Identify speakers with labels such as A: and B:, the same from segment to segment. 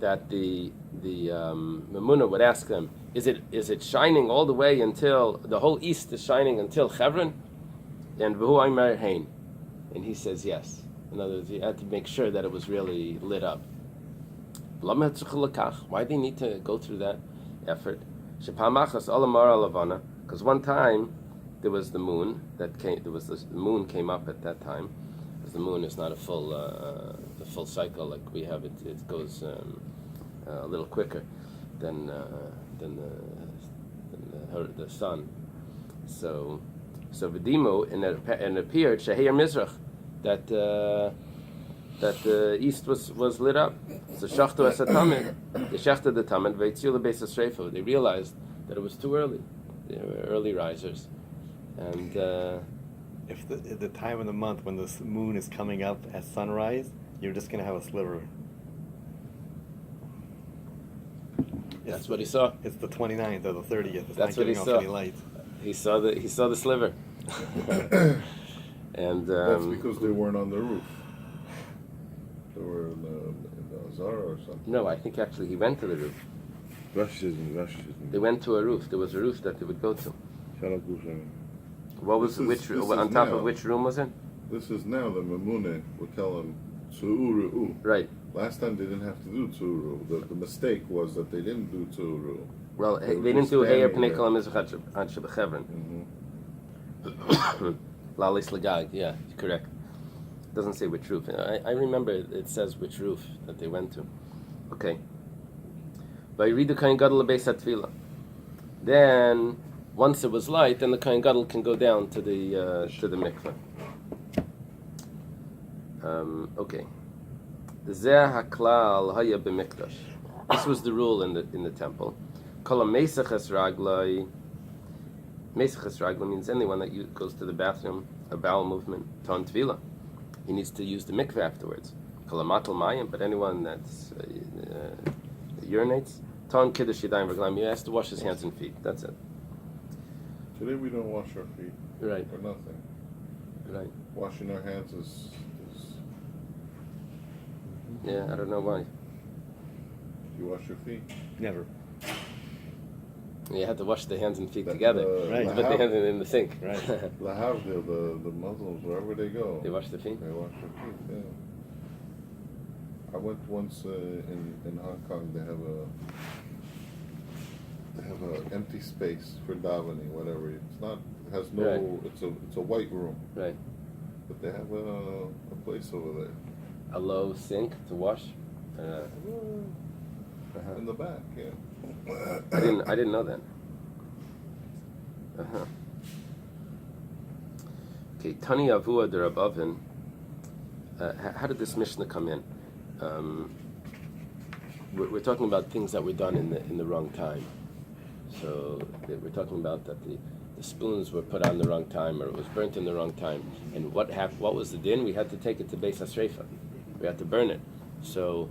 A: that the Memuna would ask them, is it shining all the way until the whole east is shining until Chevron? And V'hu Aimer Hein, and he says yes. In other words, he had to make sure that it was really lit up. Why do they need to go through that effort? Because one time there was the moon that came. The moon came up at that time, because the moon is not a full the full cycle like we have. It goes a little quicker than the sun. So v'dimu, and it appeared sheheir mizrach, that the east was lit up. So shachtu es tamid, they shachted the tamid ve'itziu lebeis hasreifa. They realized that it was too early. They were early risers, and
B: if the time of the month when the moon is coming up at sunrise, you're just going to have a sliver.
A: That's what he saw.
B: It's the 29th or the 30th. It's
A: That's
B: not
A: what he
B: giving
A: saw.
B: off any light.
A: He saw the sliver, and
C: that's because they weren't on the roof. They were in the Zara or something.
A: No, I think actually he went to the roof. They went to a roof. There was a roof that they would go to. What was on top of which room was it?
C: This is now the Memune. We call him Tzu'uru'u.
A: Right.
C: Last time they didn't have to do Tzu'uru. The mistake was that they didn't do Tzu'uru.
A: Well, they didn't do Heir Pnei Kol HaMizrach Ad Shebechevron. Lalis Lagag, yeah, correct. It doesn't say which roof. I remember it says which roof that they went to. Okay. Vayridu Kohen Gadol lebeis hatefila. Then, once it was light, then the Kohen Gadol can go down to the mikveh. Okay. Zeh haklal haya b'mikdash. This was the rule in the temple. Kol ha-meisach raglai. Meisach raglai means anyone that goes to the bathroom, a bowel movement, ton tvila. He needs to use the mikveh afterwards. Kol ha-matal mayim, but anyone that's urinates, ton kiddush yadayim v'raglayim. He has to wash his hands and feet. That's it.
C: Today we don't wash our feet.
A: Right.
C: For nothing.
A: Right.
C: Washing our hands is
A: Yeah, I don't know why.
C: you wash your feet.
B: Never.
A: You had to wash the hands and feet together.
B: Right.
A: To put the hands in the sink.
B: Right.
C: Lahavdil, the Muslims, wherever they go,
A: They wash their feet?
C: they wash their feet, yeah. I went once in Hong Kong. They have a empty space for davening, whatever. It's not. It has no.
A: Right.
C: It's a white room.
A: Right.
C: But they have a place over there.
A: A low sink to wash?
C: In the back, yeah.
A: I didn't know that. Okay, Tani Avua de Rabavin. How did this Mishnah come in? We're talking about things that were done in the wrong time. So we're talking about that the spoons were put on the wrong time, or it was burnt in the wrong time. And what was the din? We had to take it to Bais Hasreifa. We had to burn it. So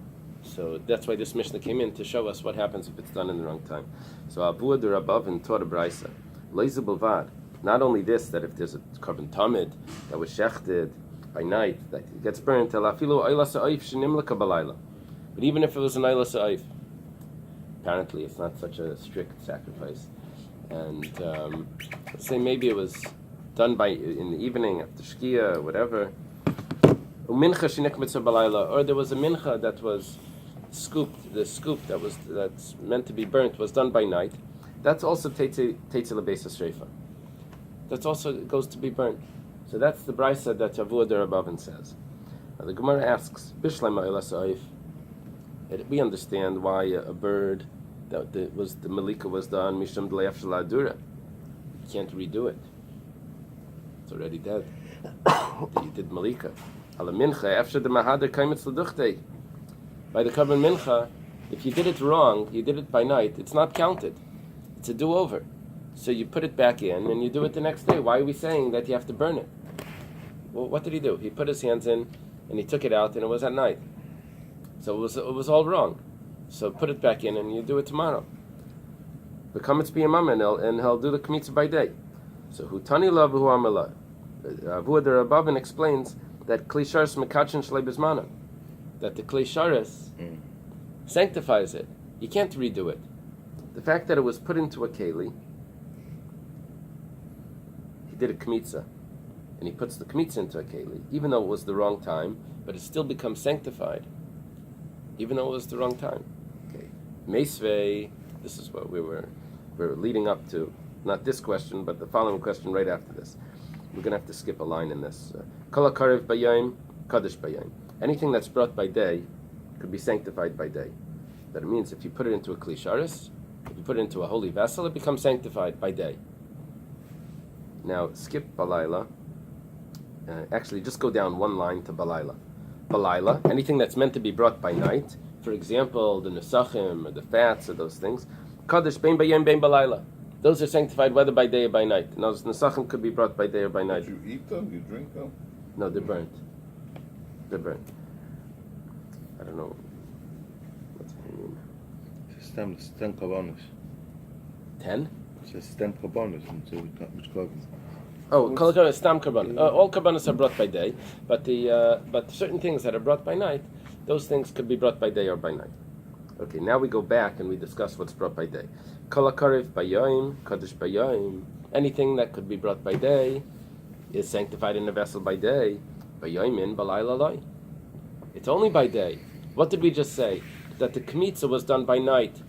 A: that's why this Mishnah came in, to show us what happens if it's done in the wrong time. So Avua de Rabavin taught a brisa. Leizu Bavad. Not only this, that if there's a carbon tamid that was shechted by night, that it gets burnt, but even if it was an Eila Sa'if, apparently it's not such a strict sacrifice. And let's say maybe it was done in the evening after Shkia or whatever. Or there was a mincha that was scooped. The scoop that's meant to be burnt was done by night. That's also teitze lebeis hasreifa. That's also goes to be burnt. So that's the brisa that Avua de Rabavin says. Now the Gemara asks, Bishleim ha'ila sa'if. We understand why a bird that the malika was done mishum d'le'af shel adura. You can't redo it. It's already dead. You did malika. Ala mincha after the mahader kaimitz l'duchtei. By the carbon mincha, if you did it wrong, you did it by night, it's not counted. It's a do-over. So you put it back in and you do it the next day. Why are we saying that you have to burn it? Well, what did he do? He put his hands in and he took it out and it was at night. So it was all wrong. So put it back in and you do it tomorrow. The kamitz b'yamam and he'll do the kamitz by day. So hutani lav hu amela. Avua de Rabavin explains that kli sharis mekachin shlei bizmana. That the kli sharis sanctifies it. You can't redo it. The fact that it was put into a keli, he did a kmitza, and he puts the kmitza into a keli, even though it was the wrong time, but it still becomes sanctified, even though it was the wrong time. Okay, Meisvei, this is what we're leading up to. Not this question, but the following question right after this. We're going to have to skip a line in this. Kol hakarev bayayim, kadosh bayayim. Anything that's brought by day could be sanctified by day. That means if you put it into a klisharis, if you put it into a holy vessel, it becomes sanctified by day. Now, skip balayla. Actually, just go down one line to balayla. Balayla, anything that's meant to be brought by night, for example, the nesachim or the fats or those things, kadosh bein bayayim bein balayla. Those are sanctified whether by day or by night. Now, the nesachim could be brought by day or by night.
C: You eat them? You drink them?
A: No, they're burnt. They're burnt. I don't know. What's it mean?
B: Stem kavanos.
A: 10?
B: It says stem kavanos. Which carbon?
A: Oh, kol hakarev stam karban. All karbanos are brought by day, but but certain things that are brought by night, those things could be brought by day or by night. Okay, now we go back and we discuss what's brought by day. Kol hakarev bayayim, kadosh bayayim. Anything that could be brought by day is sanctified in a vessel by day. Bayayimin balayla loy. It's only by day. What did we just say? That the kmitza was done by night.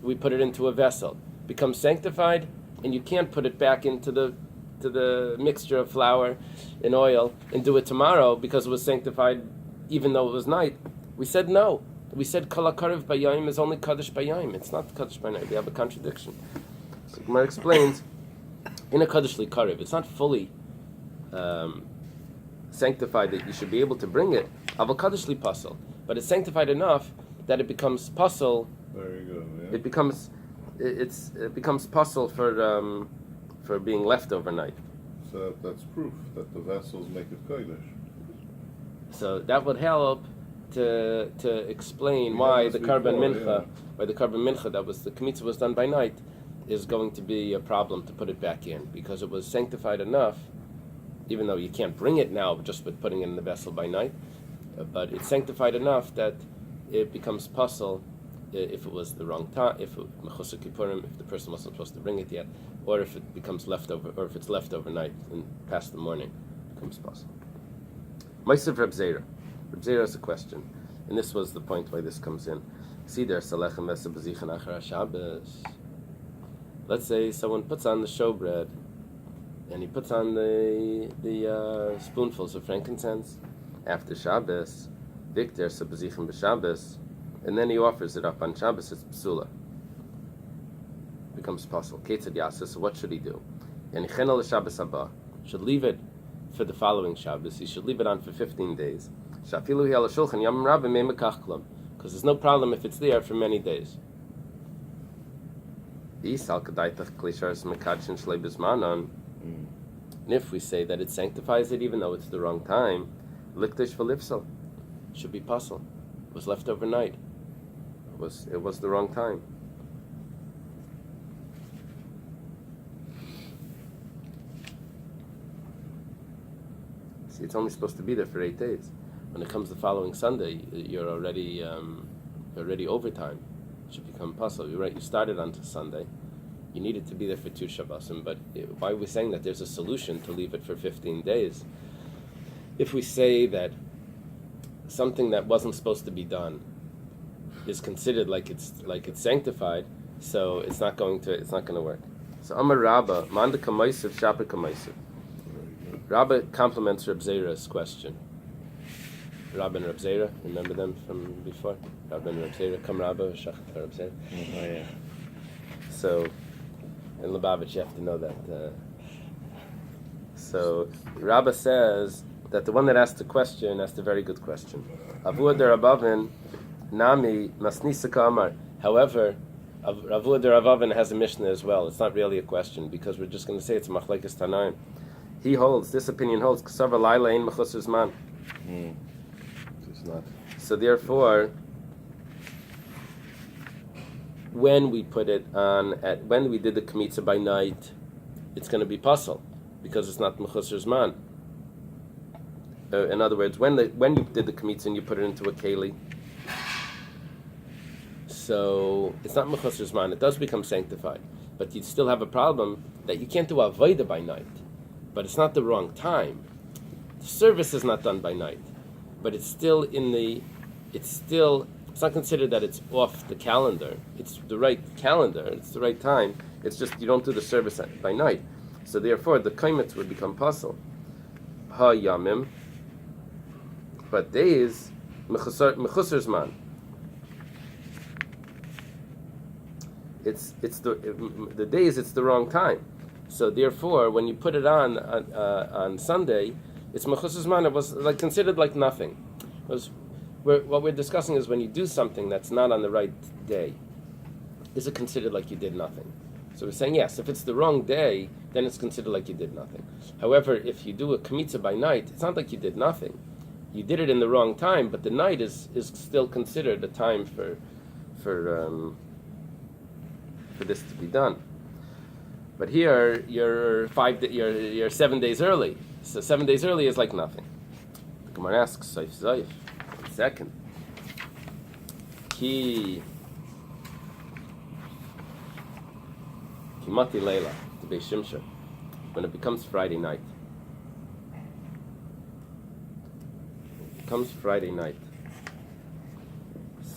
A: We put it into a vessel, becomes sanctified, and you can't put it back into the mixture of flour and oil and do it tomorrow because it was sanctified even though it was night. We said no. We said kol hakarev bayayim is only kadosh bayayim. It's not kadosh by night. We have a contradiction. So Gemara explains in a kadosh likarev, it's not fully sanctified that you should be able to bring it. Aval kadosh li pasal, but it's sanctified enough that it becomes pasal.
C: Very good. Yeah.
A: It becomes pasal for being left overnight.
C: So that's proof that the vessels make it kodesh.
A: So that would help to explain
C: We
A: why
C: had
A: the
C: this
A: carbon
C: before,
A: mincha,
C: yeah.
A: why the carbon mincha that was the kmitza was done by night, is going to be a problem to put it back in because it was sanctified enough. Even though you can't bring it now just with putting it in the vessel by night, but it's sanctified enough that it becomes puzzle if it was the wrong time, if mechusar kippurim, if the person wasn't supposed to bring it yet, or if it becomes leftover, or if it's left overnight and past the morning, it becomes puzzle. Ma'asav Reb Zera. Reb Zera is a question, and this was the point why this comes in. See there, salechem v'esa b'zichan achar Shabbos. Let's say someone puts on the showbread, and he puts on the spoonfuls of frankincense after Shabbos, Victor Sabazichem b'Shabbos, and then he offers it up on Shabbos. It's psula. Becomes possible. Ketzad Yasa. So what should he do? And Ichenel Shabbos Haba should leave it for the following Shabbos. He should leave it on for 15 days. Shafilu Hi'al Shulchan Yom Rabbi Mei Mekach Klam, because there's no problem if it's there for many days. Isal Kadaitach Klishars Mekadshin Shlei Bizmanon. And if we say that it sanctifies it even though it's the wrong time, Likdish V'Lifsal should be puzzle. It was left overnight. It was the wrong time. See, it's only supposed to be there for 8 days. When it comes the following Sunday, you're already overtime. It should become puzzle. You're right. You started on Sunday. You need it to be there for 2 Shabbosim, but why are we saying that there's a solution to leave it for 15 days? If we say that something that wasn't supposed to be done is considered like it's sanctified, so it's not going to work. So Amar Rabba, Manda Kamaisiv, Shapir Kamaisiv. Rabba compliments Reb Zera's question. Rabbi and Reb Zera, remember them from before? Rabbi and Reb Zera, come Rabba, Shachat Reb Zera.
B: Oh yeah.
A: So, in Lubavitch, you have to know that. So, Rabba says that the one that asked the question asked a very good question. Avua derabavin nami masnisaka amar. However, Avua derabavin has a Mishnah as well. It's not really a question because we're just going to say it's machlekes tanaim. He holds, this opinion holds, K'savar laila ein mechusar zman.
B: It's not.
A: So therefore, when we put it on, when we did the kmitza by night, it's going to be puzzle because it's not mechusar zman. In other words, when you did the kmitza and you put it into a keli, So it's not mechusar zman. It does become sanctified, but you still have a problem that you can't do avodah by night. But it's not the wrong time. The service is not done by night, but it's still it's not considered that it's off the calendar. It's the right calendar. It's the right time. It's just you don't do the service by night. So therefore, the kaimetz would become pasul. Ha yamim, but days mechusar zman. It's the days. It's the wrong time. So therefore, when you put it on Sunday, it's mechusar zman. It was like considered like nothing. What we're discussing is when you do something that's not on the right day, is it considered like you did nothing? So we're saying yes. If it's the wrong day, then it's considered like you did nothing. However, if you do a kmitza by night, it's not like you did nothing. You did it in the wrong time, but the night is still considered a time for this to be done. But here you're 7 days early. So 7 days early is like nothing. The Gemara asks, Saif Zaif. Second, Kimati Leila, the Bais Shimshon, when it becomes Friday night. It comes Friday night.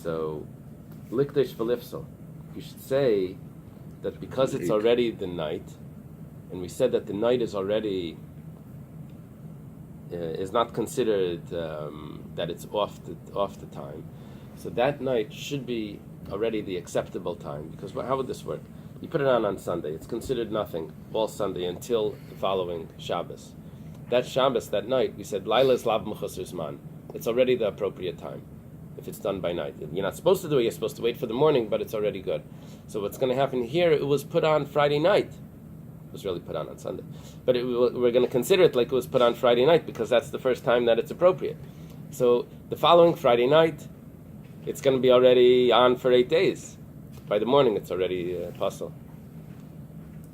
A: So, Likdesh Velifso, you should say that because it's already the night, and we said that the night is already is not considered that it's off the time, so that night should be already the acceptable time. Because how would this work? You put it on Sunday; it's considered nothing all Sunday until the following Shabbos. That Shabbos, that night, we said Laila's lav mechusar zman. It's already the appropriate time if it's done by night. You're not supposed to do it; you're supposed to wait for the morning, but it's already good. So what's going to happen here? It was put on Friday night. It was really put on Sunday, but we're going to consider it like it was put on Friday night because that's the first time that it's appropriate. So the following Friday night, it's going to be already on for 8 days. By the morning, it's already pasul.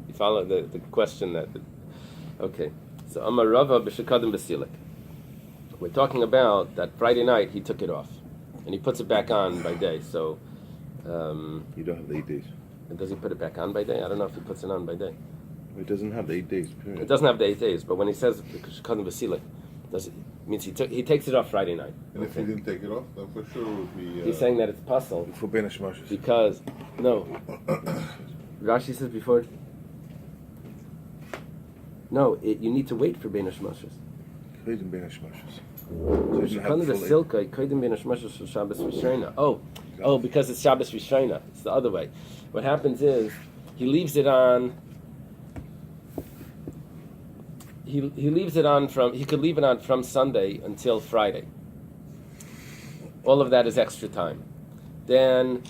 A: You follow the question that? Okay. So Amar Rava b'shekadim b'silik. We're talking about that Friday night he took it off, and he puts it back on by day. So
C: you don't have the 8 days.
A: and does he put it back on by day? I don't know if he puts it on by day.
C: It doesn't have the 8 days. Period.
A: It doesn't have the 8 days, but when he says b'shekadim b'silik, does it means he takes it off Friday night?
C: And if he didn't take it off, then for sure it would be.
A: He's saying that it's pasul
C: for Beinash Mashas.
A: because no. Rashi says before. No, you need to wait for Beinash Mashas.
C: Kodim Beinash Mashas.
A: Oh, because it's Shabbos Rishona. It's the other way. What happens is he leaves it on. He leaves it on from. He could leave it on from Sunday until Friday. All of that is extra time. Then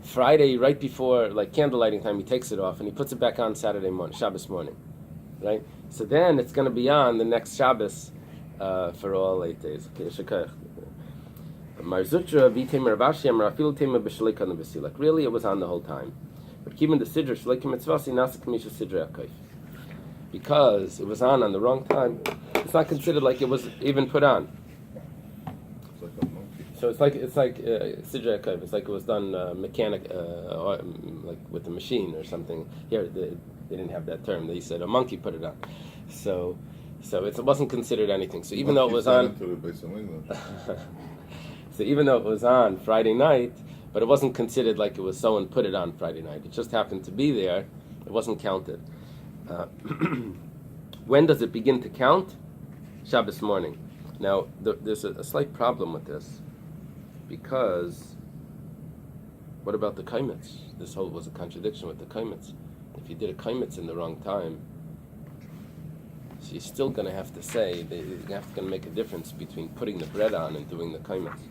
A: Friday, right before like candle lighting time, he takes it off and he puts it back on Saturday morning, Shabbos morning, right? So then it's going to be on the next Shabbos for all 8 days. Okay, really, it was on the whole time. But keeping the siddur because it was on the wrong time, it's not considered like it was even put on. So it's like siddur akayv. It's like it was done mechanic, or, like with the machine or something. Here they didn't have that term. They said a monkey put it on. So it wasn't considered anything. So even though it was on, so even though it was on Friday night, but it wasn't considered like it was someone put it on Friday night. It just happened to be there. It wasn't counted. When does it begin to count? Shabbos morning. Now there's a slight problem with this, because what about the kaimetz? This whole was a contradiction with the kaimetz. If you did a kaimetz in the wrong time, so you're still going to have to say that you're going to make a difference between putting the bread on and doing the kaimetz.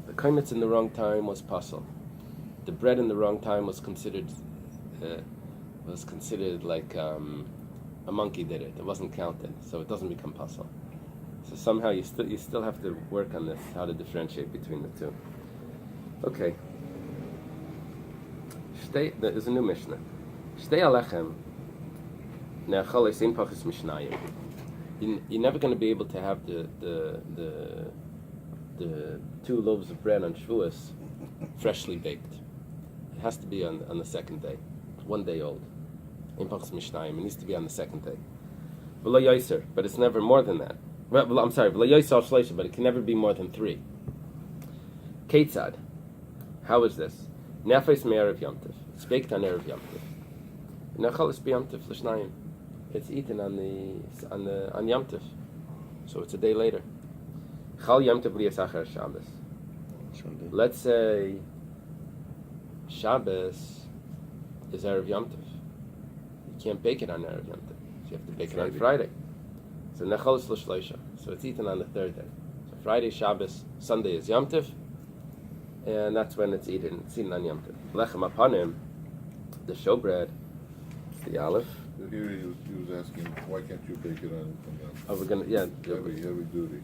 A: The kaimetz in the wrong time was pasul. The bread in the wrong time was considered like a monkey did it. It wasn't counted, so it doesn't become pasul. So somehow you still have to work on this, how to differentiate between the two. Okay. There's a new Mishnah. Shtei alechem ne'achal esein pachas mishnayim. You're never going to be able to have the the 2 loaves of bread on Shavuos freshly baked. It has to be on the second day, 1 day old. In Pachas Mishnayim, it needs to be on the second day. V'lo yoser, but it's never more than that. Well, I'm sorry, v'lo yoser al shleisha, but it can never be more than 3. Ketzad, how is this? Nefes me'erev Yom Tov. It's baked on erev Yom Tov. Nechalis b'Yom Tov l'shnayim. It's eaten on Yom Tov, so it's a day later. Chal Yom Tov liyas achar Shabbos. Let's say Shabbos is erev Yom Tov. You can't bake it on erev Yom Tov. So you have to bake it on Friday. So nechalis l'shleisha. So it's eaten on the 3rd day. So Friday, Shabbos, Sunday is Yom Tov, and that's when it's eaten. It's eaten on Yom Tov. Lechem apanim, the showbread, the aleph.
C: Here he was asking, why can't you bake it on
A: Oh, we're gonna
C: heavy duty?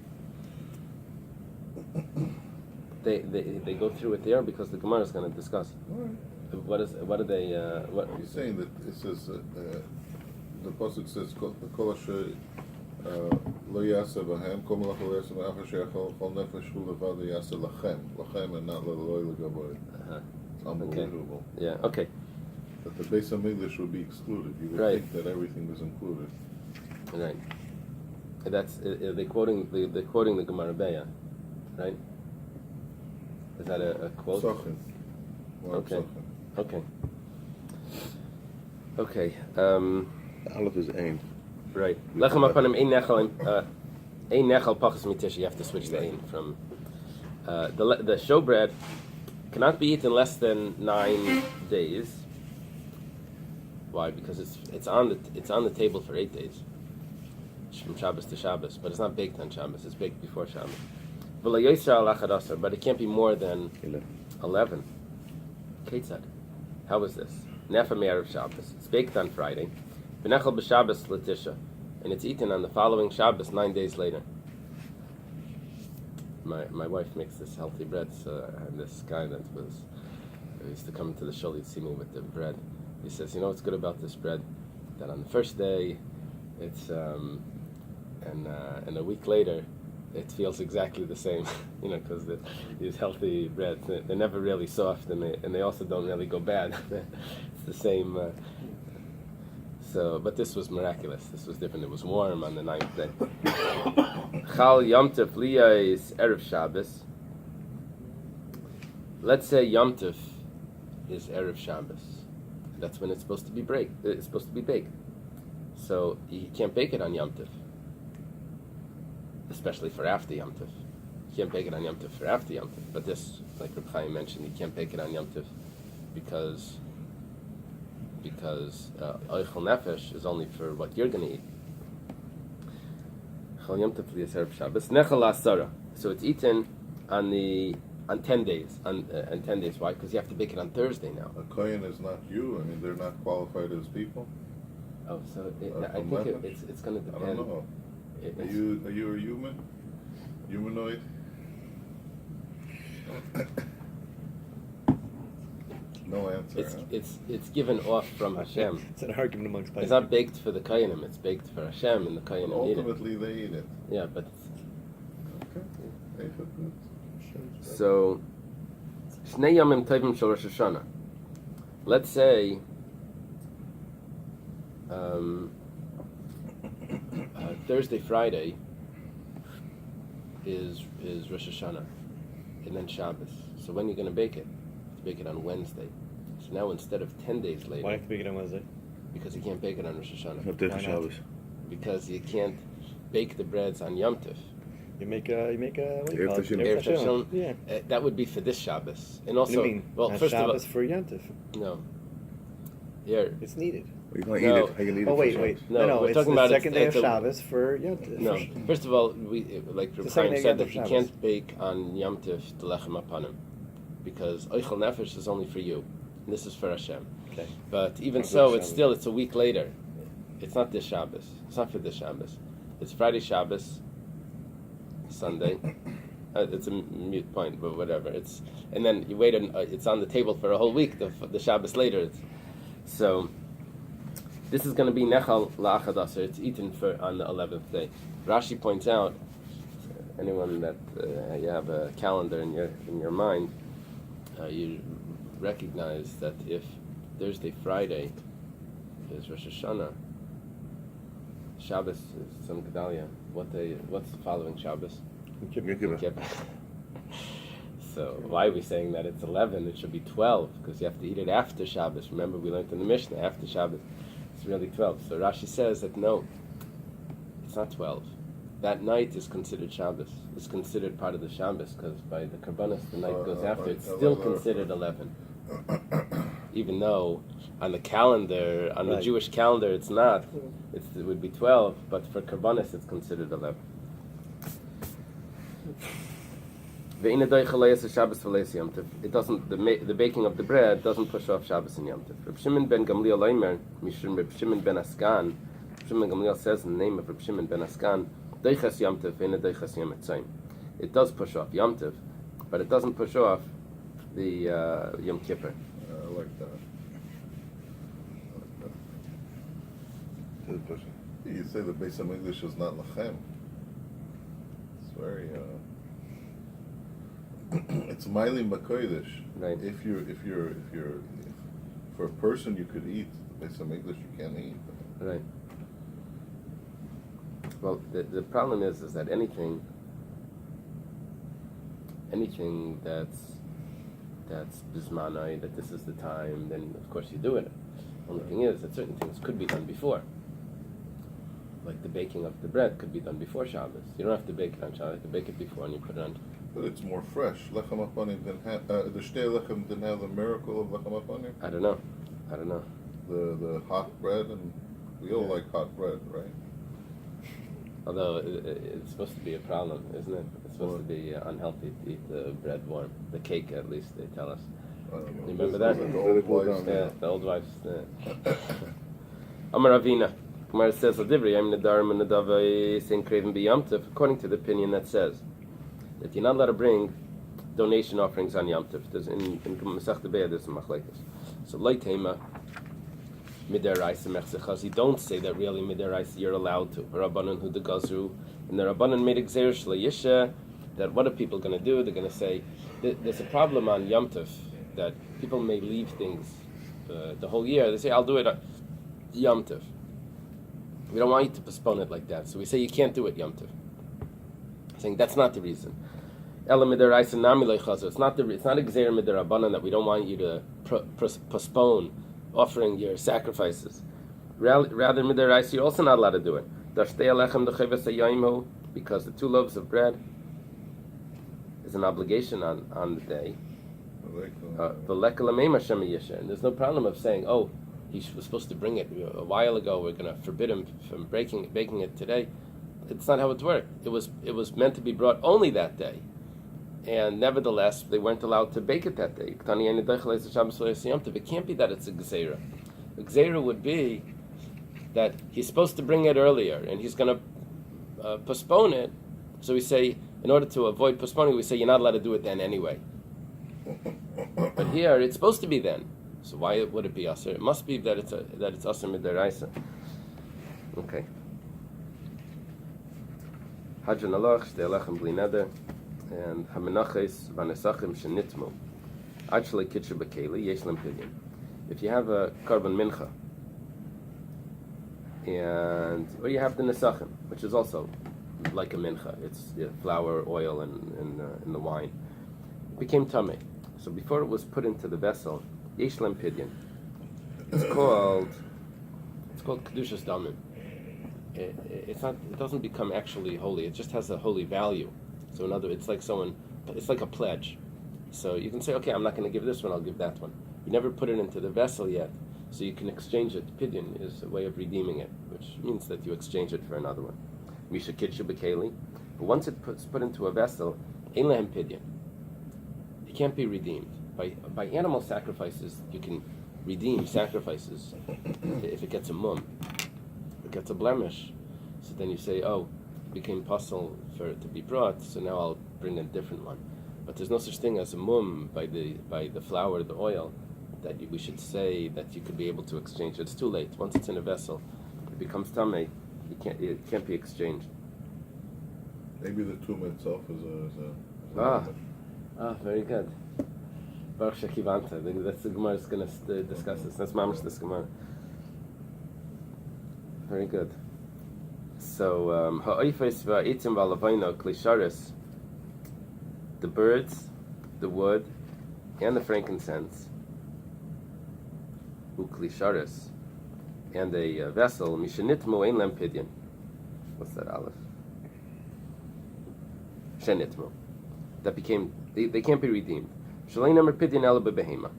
A: They go through it there because the Gemara is going to discuss.
C: All right.
A: What are they? What
C: He's saying that it says the pasuk says kol asher lo yaseh b'hem kol malach lo yaseh b'achar sheyachol chol nefesh hu levad yaseh lachem and not leloy legavoy. It's unbelievable.
A: Okay. Yeah. Okay.
C: That the Beis HaMikdash would be excluded. You would
A: Right.
C: think that everything was included.
A: Right. That's they quoting the quoting the Gemara Beya, right? Is that a quote?
C: Sochin.
A: Okay. Okay. Okay.
B: Aleph is ain.
A: Right. Lechem apanim ein nechal pachas mitish. You have to switch the ein from the showbread cannot be eaten less than 9 days. Why? Because it's on the table for 8 days, from Shabbos to Shabbos, but it's not baked on Shabbos. It's baked before Shabbos. But it can't be more than 11. Ketzad. How is this? Nefa me'erev Shabbos. It's baked on Friday. V'nechal b'Shabbos l'tisha, and it's eaten on the following Shabbos 9 days later. My wife makes this healthy bread. And this guy that used to come to the shul, he'd see me with the bread. He says, what's good about this bread? That on the first day, it's and a week later, it feels exactly the same. Because these healthy breads, they're never really soft, and they also don't really go bad. It's the same. But this was miraculous. This was different. It was warm on the 9th day. Chal Yom Tov liyas erev Shabbos. Let's say Yom Tov is erev Shabbos. That's when it's supposed to be baked. So you can't bake it on Yom Tov, especially for after Yom Tov. You can't bake it on Yom Tov for after Yom Tov. But this, like Rabbi Chaim mentioned, you can't bake it on Yom Tov because Eichel Nefesh is only for what you're going to eat. Chol Yom Tov liyas erev Shabbos. Nechal asara. So it's eaten on 10 days. On 10 days. Why? Because you have to bake it on Thursday now.
C: A kohen is not you. I mean, they're not qualified as people.
A: Oh, so I think it's going to
C: I
A: depend.
C: don't know. Are you a human? Humanoid? No answer.
A: It's given off from Hashem.
B: It's an argument amongst
A: It's not baked for the Kohanim. It's baked for Hashem, and the Kohanim eat it.
C: Ultimately, they eat it.
A: Yeah, but
C: Okay.
A: so Shnei Yomim Tovim Shel Rosh Hashanah. Let's say Thursday, Friday is Rosh Hashanah, and then Shabbos. So when are you going to bake it? You bake it on Wednesday. So now instead of 10 days later,
B: Why have to bake it on Wednesday?
A: because you can't bake it on Rosh Hashanah.
B: Why not?
D: Shabbos.
A: Because you can't bake the breads on Yom Tov.
B: You make a what do you call it?
D: Erev
A: Erev Tashon.
B: Yeah.
A: That would be for this Shabbos, and
B: What do
A: also,
B: you mean?
A: well,
B: Not
A: first
B: Shabbos
A: of
B: for Yantif.
A: all, no. Here,
B: It's needed.
D: You can't
A: No.
D: eat it. How you eat it
B: Oh
D: for
B: wait,
D: Shabbos?
B: wait.
A: No,
B: No,
A: we're
B: it's
A: talking
B: the
A: about
B: second day of
A: it's a-
B: Shabbos for Yantif.
A: no. First of all, like Rabbi
B: second
A: Chaim
B: day
A: said,
B: of
A: that you
B: Shabbos.
A: can't bake on Yom Tov the lechem apanim, because Eichel Nefesh is only for you, and this is for Hashem.
B: Okay.
A: But even
B: Not
A: so,
B: this
A: it's a week later. It's not this Shabbos. It's not for this Shabbos. It's Friday Shabbos, Sunday. It's a mute point, but whatever. And then you wait, and it's on the table for a whole week. The Shabbos later. So this is going to be nechal la'achad aser. It's eaten on the 11th day. Rashi points out anyone that you have a calendar in your mind, you recognize that if Thursday, Friday is Rosh Hashanah, Shabbos is Tzom Gedalia. What's the following Shabbos?
B: Yom
A: Kippur. So why are we saying that it's 11? It should be 12 because you have to eat it after Shabbos. Remember, we learned in the Mishnah after Shabbos. It's really 12. So Rashi says that no, it's not 12. That night is considered Shabbos. It's considered part of the Shabbos because by the Karbanos the night goes after. It's still considered 11. Even though on the calendar, on the Jewish calendar, it's not. It would be 12, but for Karbanos it's considered 11. It doesn't. The baking of the bread doesn't push off Shabbos and Yom Tov. Reb Shimon ben Gamliel Omer, Mishum Reb Shimon ben Askan. Reb Shimon ben Gamliel says in the name of Reb Shimon ben Askan, Deichas Yom Tov ve'ina Deichas Yom Tzayim. It does push off Yom Tov, but it doesn't push off the Yom Kippur.
C: I like that. You say the Beis Hamikdash is not Lachem. It's very. It's Mailim Bakoidish.
A: Right.
C: If you're for a person you could eat, the Beis Hamikdash you can't eat.
A: Right. Well, the problem is that anything that's bismanai, that this is the time, then of course you do it. Only thing is that certain things could be done before. Like the baking of the bread could be done before Shabbos. You don't have to bake it on Shabbos. You can bake it before and you put it on.
C: But it's more fresh. Lechem Apanim didn't have the Shtei Lechem didn't have the miracle of Lechem Apanim.
A: I don't know.
C: The hot bread, and we all like hot bread, right?
A: Although it's supposed to be a problem, isn't it? It's supposed to be unhealthy to eat the bread warm. The cake, at least, they tell us.
C: I don't know.
A: You remember that?
C: Like the old wives.
A: Yeah, the old wives. Amar Ravina. Gemara says, according to the opinion that says that you're not allowed to bring donation offerings on Yom Tov. There's in Masechta Be'ah there's some machlekes. So Leitema Midaraisa Mechzechaz. You don't say that really Midaraisa you're allowed to. Rabbanan Hu de Gazru, and the Rabbanan made Gzeir Shleisha. That what are people going to do? They're going to say there's a problem on Yom Tov that people may leave things the whole year. They say I'll do it on Yom Tov. We don't want you to postpone it like that. So we say you can't do it Yom Tov. Saying that's not the reason. Ela midaraisa nami leichazu. It's not a gzeir midarabanan that we don't want you to postpone offering your sacrifices. Rather midaraisa you're also not allowed to do it. Dashtei alechem decheves hayomu, because the 2 loaves of bread is an obligation on the day. And there's no problem of saying, oh, he was supposed to bring it a while ago. We're going to forbid him from baking it today. It's not how it worked. It was meant to be brought only that day, and nevertheless they weren't allowed to bake it that day. It can't be that it's a gzeira. The gzeira would be that he's supposed to bring it earlier, and he's going to postpone it. So we say, in order to avoid postponing, we say you're not allowed to do it then anyway. But here it's supposed to be then. So why would it be aser? It must be that it's aser midaraisa. Okay. Hadran alach shtei lechem bli neder, and hamenaches vanesachim shenitmu. Actually, kitcher bekeli yesh lem pidyon. If you have a korban mincha, or you have the nesachim, which is also like a mincha, it's flour, oil, and the wine. It became tamei. So before it was put into the vessel, yesh lem pidyon. It's called kedushas damim. It doesn't become actually holy. It just has a holy value. So it's like a pledge. So you can say, okay, I'm not going to give this one, I'll give that one. You never put it into the vessel yet, so you can exchange it. Pidyon is a way of redeeming it, which means that you exchange it for another one. Misha kitshu bekeli. But once it's put into a vessel, ein lehem pidyon. It can't be redeemed. By animal sacrifices, you can redeem sacrifices if it gets a mum. Gets a blemish, so then you say, oh, it became possible for it to be brought, so now I'll bring a different one. But there's no such thing as a mum by the flour, the oil, that we should say that you could be able to exchange it. It's too late. Once it's in a vessel, it becomes tamei. It can't be exchanged.
C: Maybe the tomb itself is a image.
A: Very good. Baruch Shekivanta. I think that's the Gemara is going to discuss this. That's Mamash this Gemara. Very good. So, ha'oifes va'etzim va'lavaino klisharis, the birds, the wood, and the frankincense, uklisharis, and a vessel, mishenitmu ein lem pidyon. What's that, Aleph? Shenitmu. That became, they can't be redeemed. Shalein emer pidyon ela bebehema.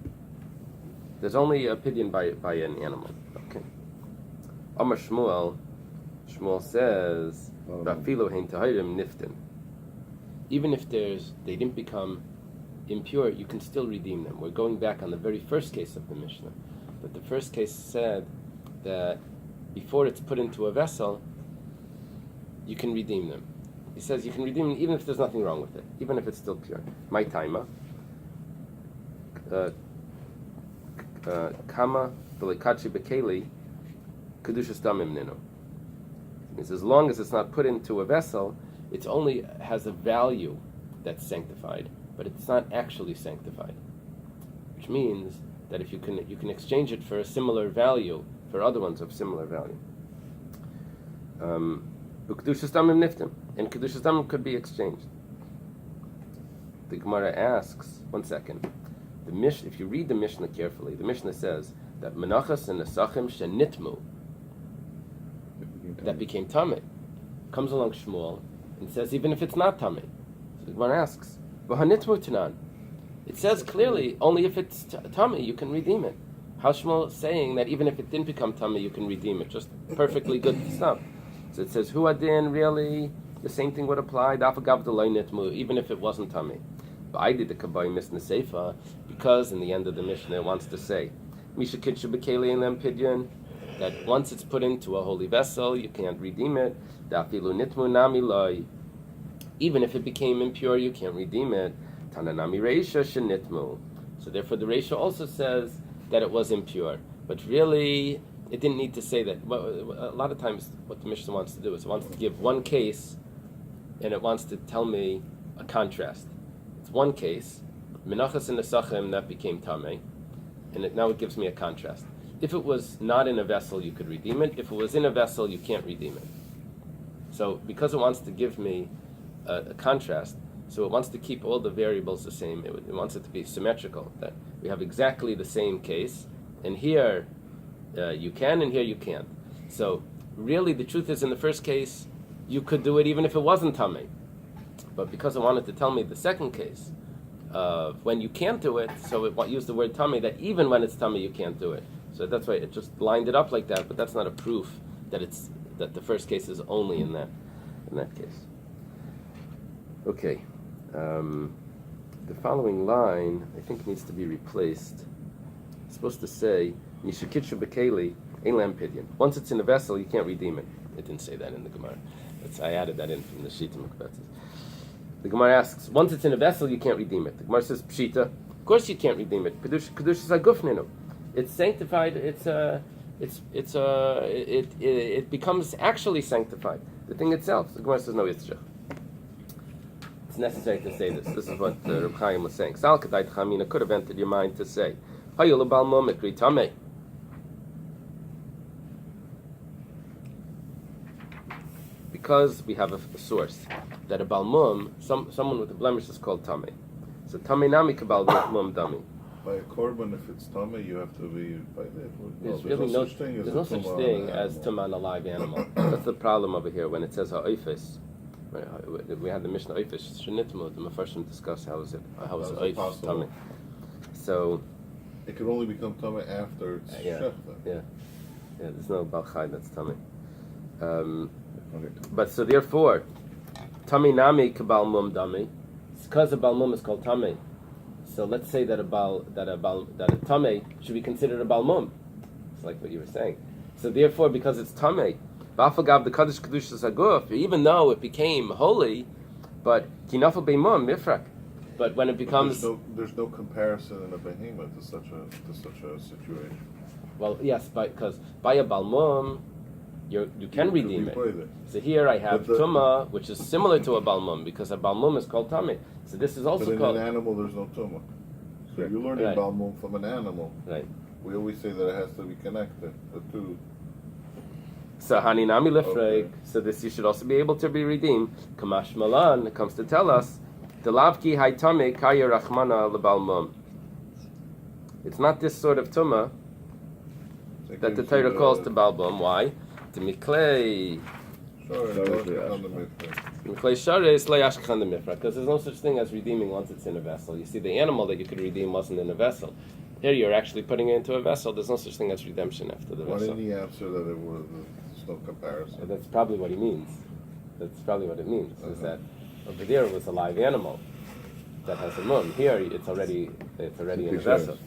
A: There's only a pidyon by an animal. Okay. Amar Shmuel says, "Vafilu hein tahirim niftin." Even if they didn't become impure, you can still redeem them. We're going back on the very first case of the Mishnah. But the first case said that before it's put into a vessel, you can redeem them. He says you can redeem them even if there's nothing wrong with it, even if it's still pure. My taima. Kama v'lekachi bekeli kedushas damim nino. Means as long as it's not put into a vessel, it only has a value that's sanctified, but it's not actually sanctified. Which means that if you can exchange it for a similar value for other ones of similar value. Kedushas damim niftim, and kedushas damim could be exchanged. The Gemara asks, one second. If you read the Mishnah carefully, the Mishnah says that Menachos and Nesachim shenitmu, that became tamei. Comes along Shmuel and says even if it's not tamei. So the Gemara asks, v'hanitmu tanan. It says clearly only if it's tamei you can redeem it. How Shmuel is saying that even if it didn't become tamei you can redeem it? Just perfectly good stuff. So it says hu adin, really the same thing would apply. Dafagav delay nitmu, even if it wasn't tamei. But I did the kabbai misna seifa because in the end of the Mishnah it wants to say misha kitshu bekeli and lem pidyon, that once it's put into a holy vessel, you can't redeem it. Dafilu nitmu nami loy. Even if it became impure, you can't redeem it. Tananami reisha shenitmu. So therefore, the reisha also says that it was impure. But really, it didn't need to say that. A lot of times, what the Mishnah wants to do is it wants to give one case, and it wants to tell me a contrast. It's one case, Menachos and Nesachim, that became tamei, and now it gives me a contrast. If it was not in a vessel, you could redeem it. If it was in a vessel, you can't redeem it. So because it wants to give me a contrast, so it wants to keep all the variables the same. It wants it to be symmetrical, that we have exactly the same case, and here you can, and here you can't. So really the truth is in the first case, you could do it even if it wasn't tamei. But because it wanted to tell me the second case, when you can't do it, so it used the word tamei, that even when it's tamei, you can't do it. So that's why it just lined it up like that, but that's not a proof that the first case is only in that case. Okay. The following line, I think, needs to be replaced. It's supposed to say, Mishakitshu bekeli, ein lam pidyon. Once it's in a vessel, you can't redeem it. It didn't say that in the Gemara. I added that in from the Shita Mukbetzes. The Gemara asks, once it's in a vessel, you can't redeem it. The Gemara says, Pshita, of course you can't redeem it. Kedushas agufninu. It's sanctified. It becomes actually sanctified. The thing itself. The Gemara says, no, it's just. It's necessary to say this. This is what Reb Chaim was saying. Sal Kedai Chamina could have entered your mind to say, Hayul Balmo Mikri Tamei. Because we have a source that a balmum, someone with a blemish is called tamei. So tamei nami kabal balmum dami.
C: By a korban, if it's tamei, you have to be by that.
A: There's really no such thing as tumah on a live animal. That's the problem over here when it says ha'oifes. We had the Mishnah oifes shenitmu. The Mefarshim discuss how is oif tamei. So
C: it can only become tamei after it's shechta.
A: Yeah. There's no balchai that's tamei. But so therefore, tamei nami kabal mum dami. It's because a balmum is called tamei. So let's say that a tamei should be considered a balmum. It's like what you were saying. So therefore, because it's tamei, ba'afagav the kaddish kedushas aguf, even though it became holy, but kinafel beimum mifrak. But when it becomes,
C: there's no comparison in a behemoth to such a situation.
A: Well, yes, because by a balmum, you can redeem it.
C: It.
A: So here I have
C: But the-
A: Tumah, which is similar to a Balmum, because a Balmum is called Tameh. So this is
C: But
A: also
C: in
A: called...
C: an animal, there's no tumah. So you're learning
A: Right.
C: Balmum from an animal.
A: Right.
C: We always say that it has to be connected. The two.
A: So Haninami Lefreg,
C: Okay.
A: so this you should also be able to be redeemed. Kamash Malan comes to tell us, the Lavki Haitame Kaya Rachmana Lebalmum. It's not this sort of Tumah that the Torah calls to Balbum. Why? To Miklei Shares Layashkhan the Mifra, because there's no such thing as redeeming once it's in a vessel. You see, the animal that you could redeem wasn't in a vessel. Here you're actually putting it into a vessel. There's no such thing as redemption after the
C: Why
A: vessel.
C: didn't he answer that it was there's no comparison?
A: And that's probably what he means. That's probably what it means. Is that over there it was a live animal that has a mum. Here it's already in a vessel.